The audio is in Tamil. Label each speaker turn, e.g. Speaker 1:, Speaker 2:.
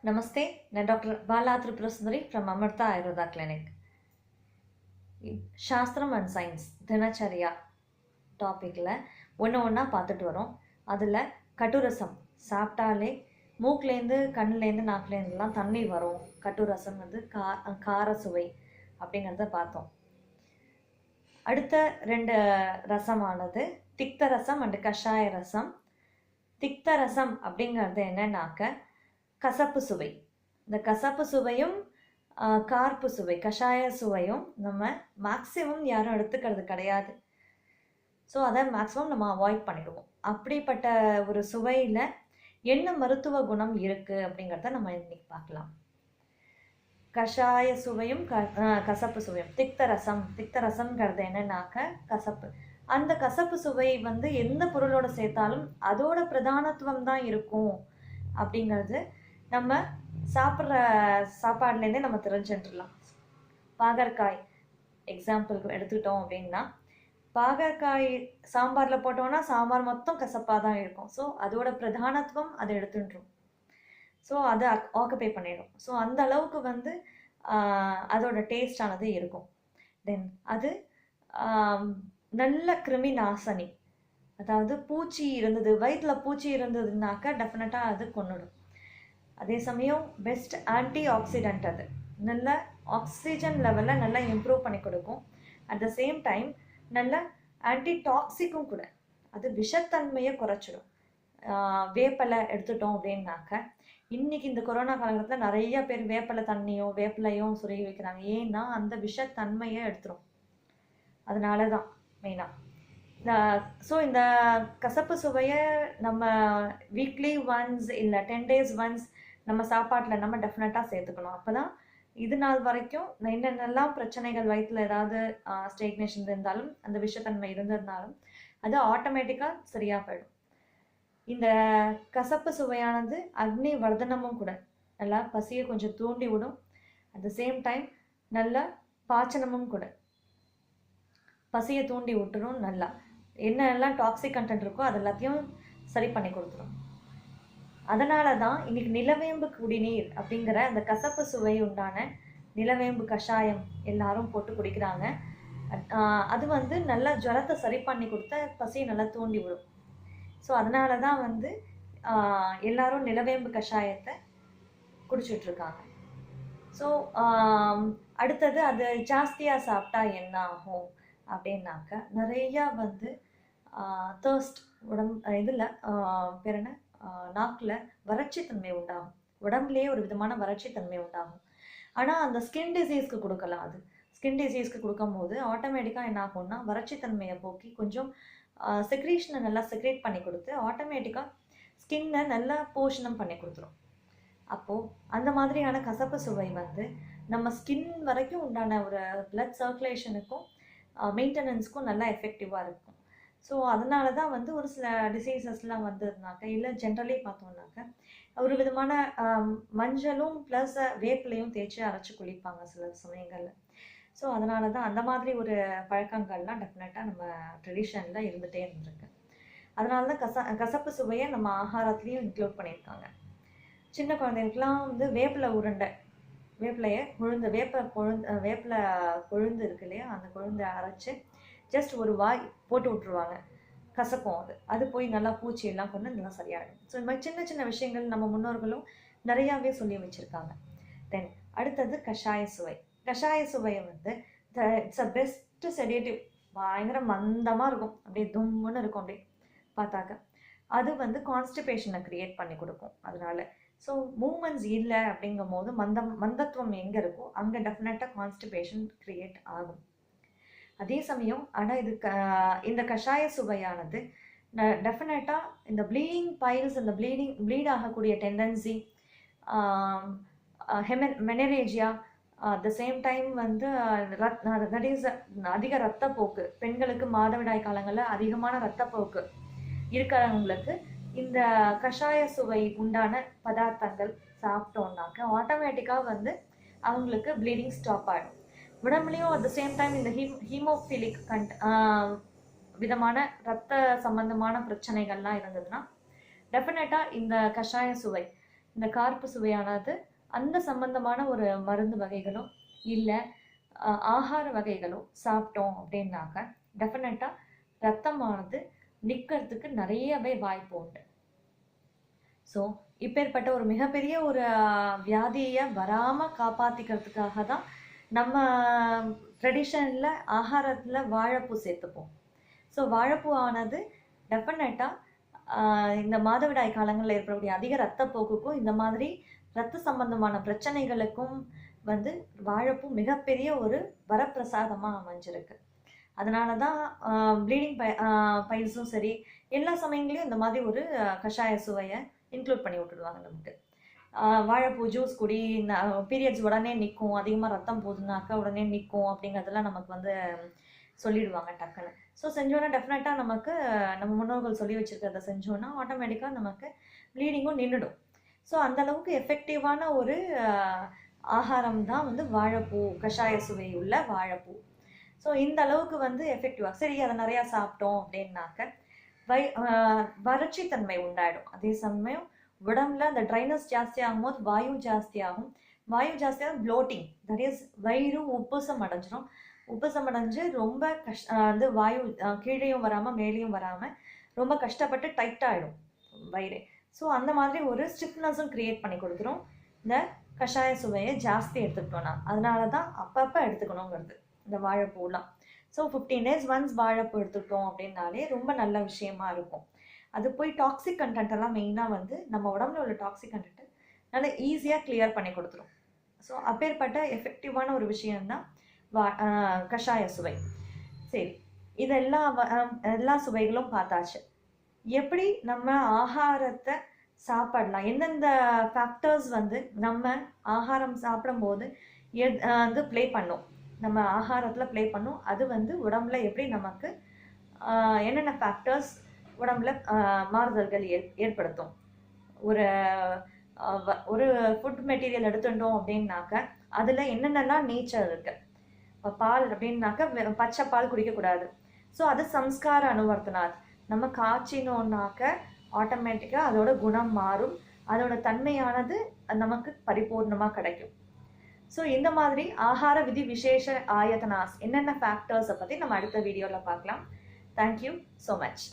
Speaker 1: Namaste, நான் doctor Bala Tripurasundari from Amrita Ayurveda clinic. சாஸ்திரம் அண்ட் சயின்ஸ் தினச்சரியா டாப்பிக்கில் ஒன்றா பார்த்துட்டு வரோம். அதில் கட்டுரசம் சாப்பிட்டாலே மூக்குலேருந்து கண்ணுலேருந்து நாக்குலேருந்துலாம் தண்ணி வரும். கட்டுரசம் வந்து கார சுவை அப்படிங்கிறத பார்த்தோம். அடுத்த 2 ரசமானது திக்த ரசம் அண்டு கஷாய ரசம். திக்த ரசம் அப்படிங்கிறது என்னன்னாக்க கசப்பு சுவை. இந்த கசப்பு சுவையும் கார்ப்பு சுவை கஷாய சுவையும் நம்ம மேக்சிமம் யாரும் எடுத்துக்கிறது கிடையாது. ஸோ அதை மேக்சிமம் நம்ம அவாய்ட் பண்ணிடுவோம். அப்படிப்பட்ட ஒரு சுவையில் என்ன மருத்துவ குணம் இருக்குது அப்படிங்கிறத நம்ம இன்னைக்கு பார்க்கலாம். கஷாய சுவையும் கசப்பு சுவையும் திக்த ரசம்ங்கிறது என்னன்னாக்க கசப்பு. அந்த கசப்பு சுவை வந்து எந்த பொருளோட சேர்த்தாலும் அதோட பிரதானத்துவம் தான் இருக்கும் அப்படிங்கிறது நம்ம சாப்பிட்ற சாப்பாடுலேருந்தே நம்ம தெரிஞ்சுட்டுலாம். பாகற்காய் எக்ஸாம்பிளுக்கு எடுத்துக்கிட்டோம் அப்படின்னா, பாகற்காய் சாம்பாரில் போட்டோம்னா சாம்பார் மொத்தம் கசப்பாக தான் இருக்கும். ஸோ அதோட பிரதானத்துவம் அதை எடுத்துட்டுரும். ஸோ அதை ஆக்குபை பண்ணிடும். ஸோ அந்த அளவுக்கு வந்து அதோட டேஸ்டானது இருக்கும். தென் அது நல்ல கிருமி நாசினி. அதாவது பூச்சி இருந்தது, வயிற்றில் பூச்சி இருந்ததுனாக்கா டெஃபினட்டாக அது கொன்னுடும். அதே சமயம் பெஸ்ட் ஆன்டி ஆக்சிடென்ட். அது நல்ல ஆக்சிஜன் லெவலில் நல்லா இம்ப்ரூவ் பண்ணி கொடுக்கும். அட் த சேம் டைம் நல்ல ஆன்டி டாக்ஸிக்கும் கூட. அது விஷத்தன்மையை குறைச்சிடும். வேப்பலை எடுத்துட்டோம் அப்படின்னாக்க, இன்னைக்கு இந்த கொரோனா காலகட்டத்தில் நிறைய பேர் வேப்பலை தண்ணியும் வேப்பிலையும் சுருகி வைக்கிறாங்க. ஏன்னா அந்த விஷத்தன்மையை எடுத்துரும். அதனால தான் மெயினாக. ஸோ இந்த கசப்பு சுவையை நம்ம வீக்லி ஒன்ஸ் இல்லை 10 days ஒன்ஸ் நம்ம சாப்பாட்டில் நம்ம டெஃபினட்டாக சேர்த்துக்கணும். அப்போ தான் இது நாள் வரைக்கும் என்னென்னலாம் பிரச்சனைகள் வயிற்றில் ஏதாவது ஸ்டேக்னேஷன் இருந்தாலும் அந்த விஷத்தன்மை இருந்திருந்தாலும் அது ஆட்டோமேட்டிக்காக சரியாக போயிடும். இந்த கசப்பு சுவையானது அக்னி வர்தனமும் கூட. நல்லா பசியை கொஞ்சம் தூண்டி விடும். அட் த சேம் டைம் நல்ல பாச்சனமும் கூட. பசியை தூண்டி விட்டுரும். நல்லா என்னெல்லாம் டாக்ஸிக் கண்டென்ட் இருக்கோ அது எல்லாத்தையும் சரி பண்ணி கொடுத்துரும். அதனால தான் இன்னைக்கு நிலவேம்பு குடிநீர் அப்படிங்கிற அந்த கசப்பு சுவை உண்டான நிலவேம்பு கஷாயம் எல்லாரும் போட்டு குடிக்கிறாங்க. அது வந்து நல்லா ஜுரத்தை சரி பண்ணி கொடுத்த பசியை நல்லா தூண்டி விடும். ஸோ அதனால தான் வந்து எல்லாரும் நிலவேம்பு கஷாயத்தை குடிச்சிட்ருக்காங்க. ஸோ அடுத்தது அது ஜாஸ்தியாக சாப்பிட்டா என்ன ஆகும் அப்படின்னாக்க, நிறையா வந்து தர்ஸ்ட் இதில் பேர் என்ன நாக்கில் வறட்சித்தன்மை உண்டாகும். உடம்புலேயே ஒரு விதமான வறட்சித்தன்மை உண்டாகும். ஆனால் அந்த ஸ்கின் டிசீஸ்க்கு கொடுக்கலாம். அது ஸ்கின் டிசீஸ்க்கு கொடுக்கும் போது ஆட்டோமேட்டிக்காக என்ன ஆகும்னா வறட்சித்தன்மையை போக்கி கொஞ்சம் செக்ரீஷனை நல்லா செக்ரேட் பண்ணி கொடுத்து ஆட்டோமேட்டிக்காக ஸ்கின்னை நல்லா போஷணம் பண்ணி கொடுத்துரும். அப்போது அந்த மாதிரியான கசப்பு சுவை வந்து நம்ம ஸ்கின் வரைக்கும் உண்டான ஒரு பிளட் சர்க்குலேஷனுக்கும் மெயின்டெனன்ஸ்க்கும் நல்லா எஃபெக்டிவாக இருக்கும். ஸோ அதனால தான் வந்து ஒரு சில டிசீசஸ்லாம் வந்ததுனாக்க, இல்லை ஜென்ரலி பார்த்தோம்னாக்க ஒரு விதமான மஞ்சளும் ப்ளஸ் வேப்பிலையும் தேய்ச்சி அரைச்சி குளிப்பாங்க சில சமயங்களில். ஸோ அதனால தான் அந்த மாதிரி ஒரு பழக்கங்கள்லாம் டெஃபினட்டாக நம்ம ட்ரெடிஷனில் இருந்துகிட்டே இருந்திருக்கு. அதனால தான் கசப்பு சுவையை நம்ம ஆகாரத்துலேயும் இன்க்ளூட் பண்ணியிருக்காங்க. சின்ன குழந்தைங்களுக்குலாம் வந்து வேப்பிலை உருண்டை, வேப்பிலையை வேப்பிலை கொழுந்து இருக்கு இல்லையா, அந்த கொழுந்தை அரைச்சி ஜஸ்ட் ஒரு வாய் போட்டு விட்ருவாங்க. கசக்கும். அது போய் நல்லா பூச்சியெல்லாம் கொண்டு நல்லா சரியாயிடும். ஸோ இந்த மாதிரி சின்ன சின்ன விஷயங்கள் நம்ம முன்னோர்களும் நிறையாவே சொல்லி வச்சுருக்காங்க. தென் அடுத்தது கஷாய சுவை. கஷாய சுவையை வந்து இட்ஸ் அ பெஸ்ட் செடேட்டிவ். பயங்கர மந்தமாக இருக்கும், அப்படியே தும்முன்னு இருக்கும் அப்படியே பார்த்தாக்க. அது வந்து கான்ஸ்டிபேஷனை க்ரியேட் பண்ணி கொடுக்கும். அதனால ஸோ மூமெண்ட்ஸ் இல்லை அப்படிங்கும் போது மந்தத்துவம் எங்கே இருக்கோ அங்கே டெஃபினட்டாக கான்ஸ்டிபேஷன் க்ரியேட் ஆகும். அதே சமயம் ஆனால் இந்த கஷாய சுவையானது டெஃபினட்டாக இந்த ப்ளீடிங் பைல்ஸ், இந்த ப்ளீட் ஆகக்கூடிய tendency, menorrhagia, at the same time வந்து அதிக ரத்தப்போக்கு, பெண்களுக்கு மாதவிடாய் காலங்களில் அதிகமான ரத்தப்போக்கு இருக்கிறவங்களுக்கு இந்த கஷாய சுவை உண்டான பதார்த்தங்கள் சாப்பிட்டோம்னாக்க ஆட்டோமேட்டிக்காக வந்து அவங்களுக்கு ப்ளீடிங் ஸ்டாப் ஆகிடும். உடம்புலையும் அட் த சேம் டைம் இந்த ஹீமோஃபிலிக் விதமான ரத்த சம்பந்தமான பிரச்சனைகள்லாம் இருந்ததுன்னா டெஃபினட்டாக இந்த கஷாய சுவை இந்த கார்ப்பு சுவையானது அந்த சம்பந்தமான ஒரு மருந்து வகைகளோ இல்லை ஆகார வகைகளோ சாப்பிட்டோம் அப்படின்னாக்க டெஃபினட்டாக ரத்தமானது நிற்கிறதுக்கு நிறையவே வாய்ப்பு உண்டு. ஸோ இப்பேற்பட்ட ஒரு மிகப்பெரிய ஒரு வியாதியை வராமல் காப்பாற்றிக்கிறதுக்காக தான் நம்ம ட்ரெடிஷனில் ஆகாரத்தில் வாழைப்பூ சேர்த்துப்போம். ஸோ வாழைப்பூ ஆனது டெஃபினட்டாக இந்த மாதவிடாய் காலங்களில் ஏற்படக்கூடிய அதிக ரத்தப்போக்குக்கும் இந்த மாதிரி ரத்த சம்பந்தமான பிரச்சனைகளுக்கும் வந்து வாழைப்பூ மிகப்பெரிய ஒரு வரப்பிரசாதமாக அமைஞ்சிருக்கு. அதனால தான் ப்ளீடிங் பைல்ஸும் சரி எல்லா சமயங்களையும் இந்த மாதிரி ஒரு கஷாய சுவையை இன்க்ளூட் பண்ணி விட்டுடுவாங்க. நமக்கு வாழைப்பூ ஜூஸ் குடி, பீரியட்ஸ் உடனே நிற்கும், அதிகமாக ரத்தம் போகுதுனாக்கா உடனே நிற்கும் அப்படிங்கிறதெல்லாம் நமக்கு வந்து சொல்லிடுவாங்க டக்குன்னு. ஸோ செஞ்சோன்னா டெஃபினட்டாக நமக்கு நம்ம முன்னோர்கள் சொல்லி வச்சுருக்கிறத செஞ்சோன்னா ஆட்டோமேட்டிக்காக நமக்கு ப்ளீடிங்கும் நின்றுடும். ஸோ அந்தளவுக்கு எஃபெக்டிவான ஒரு ஆகாரம் தான் வந்து வாழைப்பூ, கஷாய சுவை உள்ள வாழைப்பூ. ஸோ இந்த அளவுக்கு வந்து எஃபெக்டிவாக சரி அதை நிறையா சாப்பிட்டோம் அப்படின்னாக்க வறட்சி தன்மை உண்டாயிடும். அதே சமயம் உடம்புல அந்த ட்ரைனஸ் ஜாஸ்தி ஆகும்போது வாயு ஜாஸ்தியாகும். வாயு ஜாஸ்தியாக ப்ளோட்டிங், தட் இஸ் வயிறு உப்புசம் அடைஞ்சிடும். உப்புசம் அடைஞ்சு ரொம்ப வந்து வாயு கீழேயும் வராமல் மேலேயும் வராமல் ரொம்ப கஷ்டப்பட்டு டைட்டாகிடும் வயிறு. ஸோ அந்த மாதிரி ஒரு ஸ்டிஃப்னஸும் க்ரியேட் பண்ணி கொடுத்துரும் இந்த கஷாய சுவையை ஜாஸ்தி எடுத்துக்கிட்டோன்னா. அதனால தான் அப்பப்போ எடுத்துக்கணுங்கிறது இந்த வாழைப்பூலாம். ஸோ 15 days ஒன்ஸ் வாழைப்பூ எடுத்துக்கிட்டோம் அப்படின்னாலே ரொம்ப நல்ல விஷயமா இருக்கும். அது போய் டாக்ஸிக் கண்டென்ட் எல்லாம் மெயினாக வந்து நம்ம உடம்புல உள்ள டாக்ஸிக் கண்டென்ட்டை நல்லா ஈஸியாக கிளியர் பண்ணி கொடுத்துரும். ஸோ அப்பேற்பட்ட எஃபெக்டிவான ஒரு விஷயம்தான் கஷாய சுவை. சரி, இதெல்லாம் எல்லா சுவைகளும் பார்த்தாச்சு. எப்படி நம்ம ஆகாரத்தை சாப்பிடலாம், எந்தெந்த ஃபேக்டர்ஸ் வந்து நம்ம ஆகாரம் சாப்பிடும்போது வந்து ப்ளே பண்ணும், நம்ம ஆகாரத்தில் ப்ளே பண்ணும், அது வந்து உடம்புல எப்படி நமக்கு என்னென்ன ஃபேக்டர்ஸ் உடம்புல மாறுதல்கள் ஏற்படுத்தும். ஒரு ஃபுட் மெட்டீரியல் எடுத்துட்டோம் அப்படின்னாக்க அதில் என்னென்னலாம் நேச்சர் இருக்குது. இப்போ பால் அப்படின்னாக்க பச்சை பால் குடிக்கக்கூடாது. ஸோ அது சம்ஸ்கார அனுவர்த்தனாத். நம்ம காய்ச்சினோன்னாக்க ஆட்டோமேட்டிக்காக அதோட குணம் மாறும், அதோட தன்மையானது நமக்கு பரிபூர்ணமாக கிடைக்கும். ஸோ இந்த மாதிரி ஆகார விதி விசேஷ ஆயத்தனாஸ் என்னென்ன ஃபேக்டர்ஸை பற்றி நம்ம அடுத்த வீடியோவில் பார்க்கலாம். Thank you so much.